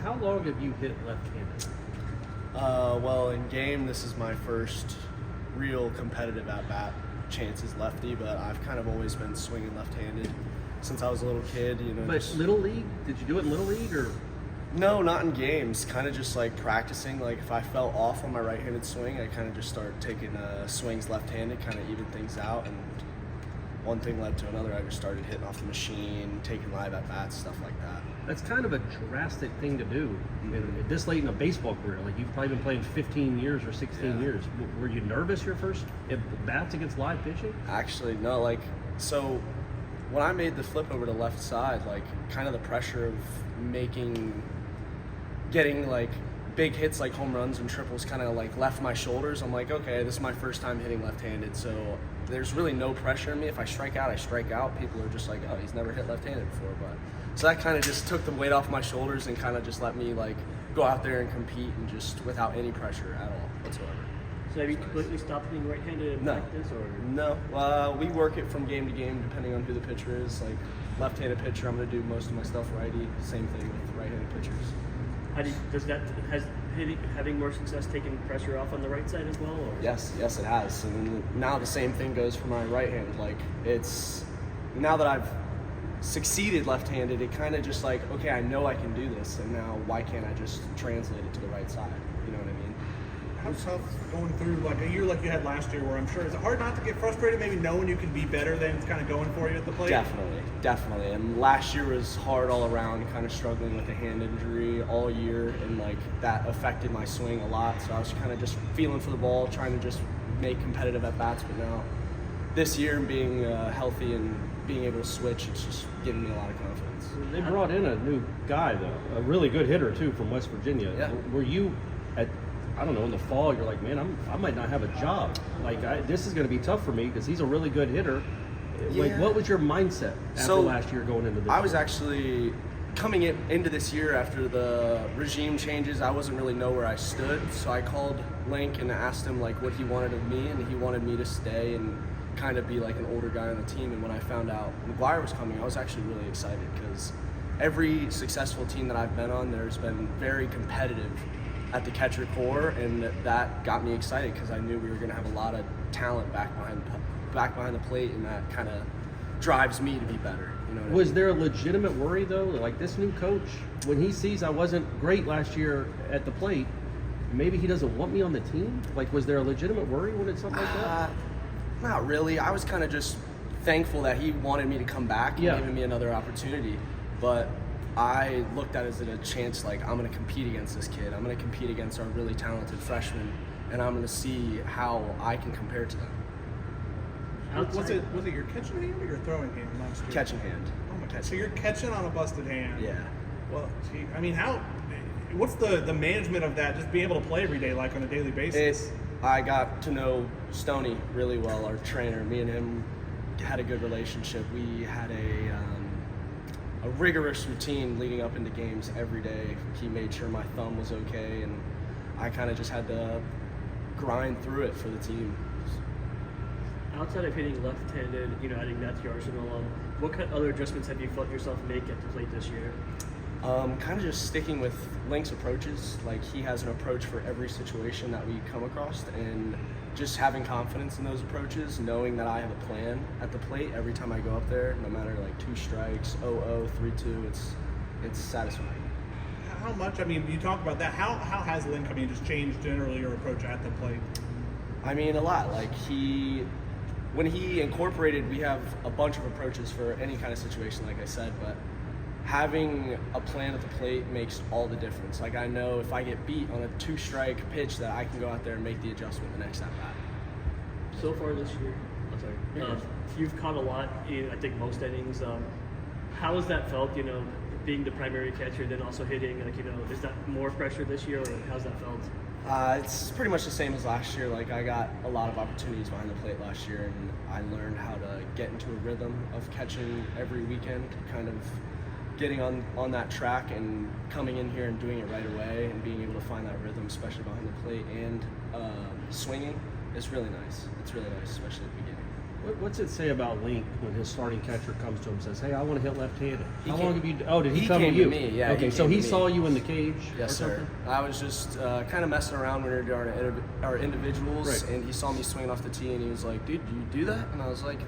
how long have you hit left-handed? Well, in game, this is my first real competitive at-bat. Chance is lefty, but I've kind of always been swinging left-handed since I was a little kid. But Little League? Did you do it in Little League or? No, not in games. Kind of just like practicing. Like if I fell off on my right-handed swing, I kind of just started taking swings left-handed, kind of even things out. And one thing led to another. I just started hitting off the machine, taking live at-bats, stuff like that. That's kind of a drastic thing to do this late in a baseball career. Like you've probably been playing 15 years or 16 years. Were you nervous your first bats against live pitching? Actually, no. Like, so when I made the flip over to left side, like kind of the pressure of getting like big hits like home runs and triples kind of like left my shoulders. I'm like, okay, this is my first time hitting left-handed, so there's really no pressure on me. If I strike out, I strike out. People are just like, oh, he's never hit left-handed before. But so that kind of just took the weight off my shoulders and kind of just let me like go out there and compete and just without any pressure at all whatsoever. So have you completely stopped hitting right-handed in practice, or? No, we work it from game to game depending on who the pitcher is. Like left-handed pitcher, I'm going to do most of my stuff righty. Same thing with right-handed pitchers. Having more success taking pressure off on the right side as well? Or? Yes, it has. And now the same thing goes for my right-handed. Like it's now that I've succeeded left-handed, it kind of just like, okay, I know I can do this, and now why can't I just translate it to the right side? You know what I mean? How tough going through like a year like you had last year, where I'm sure, is it hard not to get frustrated, maybe knowing you can be better than it's kind of going for you at the plate? Definitely. And last year was hard all around, kind of struggling with a hand injury all year, and like that affected my swing a lot. So I was kind of just feeling for the ball, trying to just make competitive at bats. But now, this year, being healthy and being able to switch, it's just giving me a lot of confidence. They brought in a new guy, though, a really good hitter too from West Virginia. Yeah. Were you I don't know, in the fall, you're like, man, I might not have a job. Like, this is going to be tough for me because he's a really good hitter. Yeah. Like, what was your mindset after last year going into this? I was actually coming into this year after the regime changes. I wasn't really know where I stood, so I called Link and asked him like what he wanted of me, and he wanted me to stay and kind of be like an older guy on the team. And when I found out McGuire was coming, I was actually really excited because every successful team that I've been on, there's been very competitive at the catcher core, and that got me excited because I knew we were going to have a lot of talent back behind the plate, and that kind of drives me to be better. You know what Was I mean? there a legitimate worry though, like this new coach, when he sees I wasn't great last year at the plate, maybe he doesn't want me on the team? Like, was there a legitimate worry when it's something like that? Not really. I was kind of just thankful that he wanted me to come back and giving me another opportunity, but I looked at it as a chance, like I'm going to compete against this kid. I'm going to compete against our really talented freshmen, and I'm going to see how I can compare to them. Was it your catching hand or your throwing hand last year? Catching hand. Oh my God. So you're catching on a busted hand. Yeah. Well, gee, I mean, what's the management of that, just being able to play every day, like on a daily basis? I got to know Stoney really well, our trainer. Me and him had a good relationship. We had a rigorous routine leading up into games every day. He made sure my thumb was okay, and I kind of just had to grind through it for the team. Outside of hitting left-handed, adding that to your arsenal, what kind of other adjustments have you felt yourself make at the plate this year? Kind of just sticking with Link's approaches. Like, he has an approach for every situation that we come across, and just having confidence in those approaches, knowing that I have a plan at the plate every time I go up there, no matter like 2 strikes, 0-0, 3-2, it's satisfying. How much? I mean, you talk about that. How has Link, just changed generally your approach at the plate? I mean, a lot. Like when he incorporated, we have a bunch of approaches for any kind of situation, like I said, but having a plan at the plate makes all the difference. Like, I know if I get beat on a 2-strike pitch that I can go out there and make the adjustment the next at bat. So far this year, you've caught a lot in, I think, most innings. How has that felt, being the primary catcher, then also hitting, is that more pressure this year, or how's that felt? It's pretty much the same as last year. Like, I got a lot of opportunities behind the plate last year, and I learned how to get into a rhythm of catching every weekend, kind of getting on that track and coming in here and doing it right away and being able to find that rhythm, especially behind the plate, and swinging is really nice. It's really nice, especially at the beginning. What's it say about Link when his starting catcher comes to him and says, "Hey, I want to hit left-handed"? How came- long have you? Oh, did he come came to you? to me, yeah, Okay, he so came he to me. saw you in the cage. Yes, or sir. something? I was just kind of messing around when we were doing our individuals, Right. and he saw me swinging off the tee, and he was like, "Dude, do you do that?" And I was like,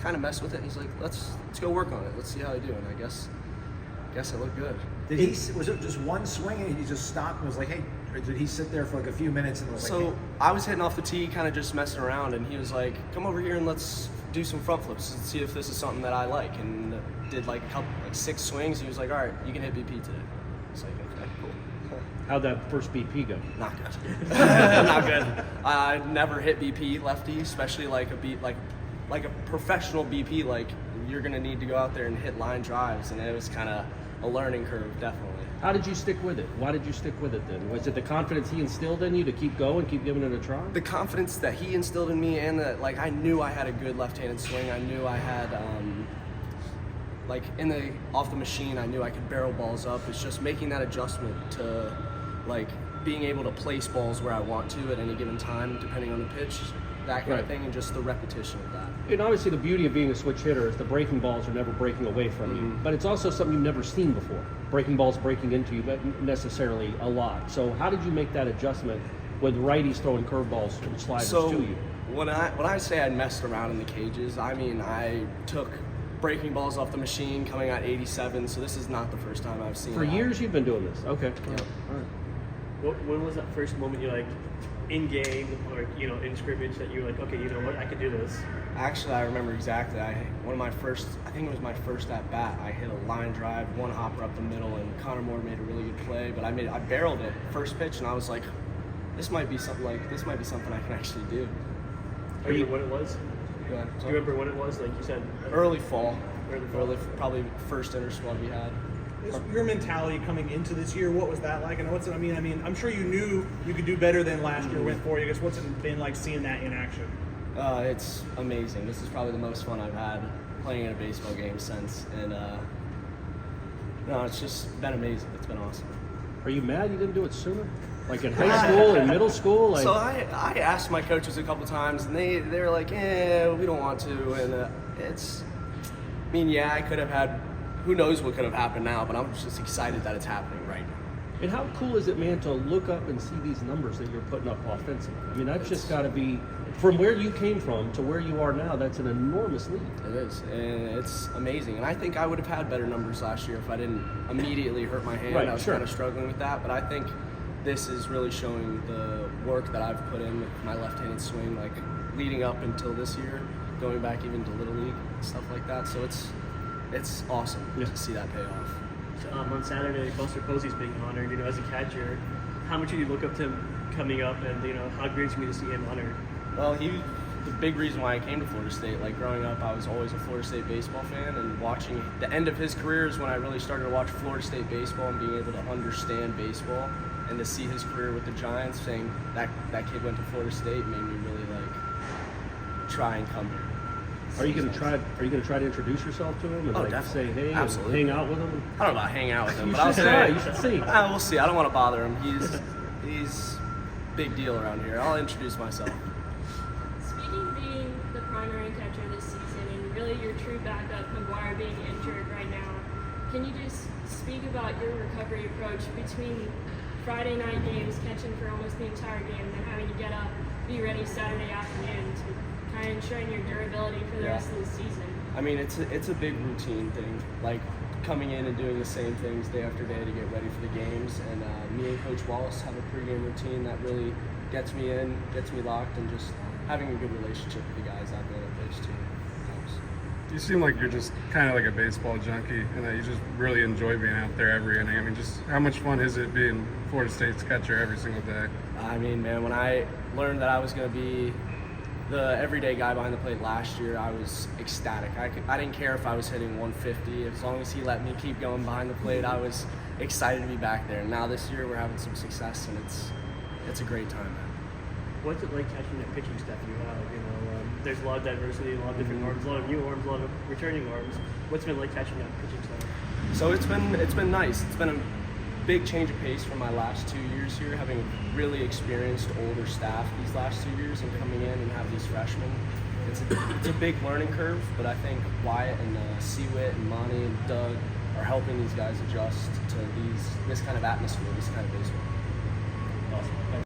kind of messed with it. And he's like, "Let's go work on it. Let's see how I do." And I guess it looked good. Was it just one swing and he just stopped and was like, "Hey," or did he sit there for like a few minutes and was like, So "Hey"? I was hitting off the tee, kind of just messing around, and he was like, "Come over here and let's do some front flips and see if this is something that I like." And did like 6 swings. He was like, "All right, you can hit BP today." I was like, "Okay, cool." How'd that first BP go? Not good. Not good. I never hit BP lefty, especially like a professional BP. Like you're gonna need to go out there and hit line drives, and it was kind of a learning curve, definitely. How did you stick with it? Why did you stick with it then? Was it the confidence he instilled in you to keep going, keep giving it a try? The confidence that he instilled in me, and that like I knew I had a good left-handed swing. I knew I had like off the machine, I knew I could barrel balls up. It's just making that adjustment to like being able to place balls where I want to at any given time, depending on the pitch, that kind Right. of thing, and just the repetition of that. And obviously the beauty of being a switch hitter is the breaking balls are never breaking away from you. But it's also something you've never seen before. Breaking balls breaking into you, but necessarily a lot. So how did you make that adjustment with righties throwing curveballs and sliders So to you? when I say I messed around in the cages, I mean I took breaking balls off the machine coming at 87. So this is not the first time I've seen For that. years you've been doing this. Okay. Yeah. All right. When was that first moment you like in game or in scrimmage that you were like, okay, you know what, I can do this? Actually, I remember exactly. I think it was my first at bat. I hit a line drive, one hopper up the middle, and Connor Moore made a really good play. But I barreled it first pitch, and I was like, this might be something I can actually do. Do you remember when it was? Go ahead. Do you remember when it was? Like you said, Early fall. Early fall. Probably first inter squad we had. Your mentality coming into this year, what was that like? And I mean, I'm sure you knew you could do better than last year went for you. I guess what's it been like seeing that in action? It's amazing. This is probably the most fun I've had playing in a baseball game since. And no, it's just been amazing. It's been awesome. Are you mad you didn't do it sooner? Like in high school and middle school? Like, So I asked my coaches a couple times, and they're like, we don't want to. And I could have had, who knows what could have happened now, but I'm just excited that it's happening right now. and how cool is it, man, to look up and see these numbers that you're putting up offensively? I mean, that's just got to be, from where you came from to where you are now, that's an enormous leap. It is, and it's amazing. And I think I would have had better numbers last year if I didn't immediately hurt my hand. Right, I was sure. kind of struggling with that, but I think this is really showing the work that I've put in with my left-handed swing, like leading up until this year, going back even to Little League, stuff like that. So it's awesome to see that pay off. On Saturday, Buster Posey's being honored, as a catcher. How much did you look up to him coming up, and how great is it to see him honored? Well, he was the big reason why I came to Florida State. Like growing up, I was always a Florida State baseball fan, and watching the end of his career is when I really started to watch Florida State baseball and being able to understand baseball, and to see his career with the Giants, saying that kid went to Florida State made me really try and come here. Are you gonna try to introduce yourself to him and say definitely. hey, Absolutely. and hang out with him? I don't know about hang out with him, You but I'll should say try. You should see. We'll see. I don't want to bother him. He's big deal around here. I'll introduce myself. Speaking of being the primary catcher this season and really your true backup, McGuire being injured right now, can you just speak about your recovery approach between Friday night games, catching for almost the entire game, and then having to get up, be ready Saturday afternoon to kind of ensuring your durability for the rest of the season? I mean, it's a big routine thing, like coming in and doing the same things day after day to get ready for the games. And me and Coach Wallace have a pregame routine that really gets me in, gets me locked, and just having a good relationship with the guys out there at pitch too helps. You seem like you're just kind of like a baseball junkie, and that you just really enjoy being out there every inning. I mean, just how much fun is it being Florida State's catcher every single day? I mean, man, when I learned that I was going to be the everyday guy behind the plate last year, I was ecstatic. I didn't care if I was hitting 150. As long as he let me keep going behind the plate, I was excited to be back there. And now this year we're having some success, and it's a great time, man. What's it like catching that pitching staff you have? There's a lot of diversity, a lot of different arms, a lot of new arms, a lot of returning arms. What's it been like catching that pitching staff? So it's been nice. It's been a big change of pace from my last 2 years here, having really experienced older staff these last 2 years, and coming in and have these freshmen. it's a big learning curve, but I think Wyatt and Seawitt and Monty and Doug are helping these guys adjust to this kind of atmosphere, this kind of baseball.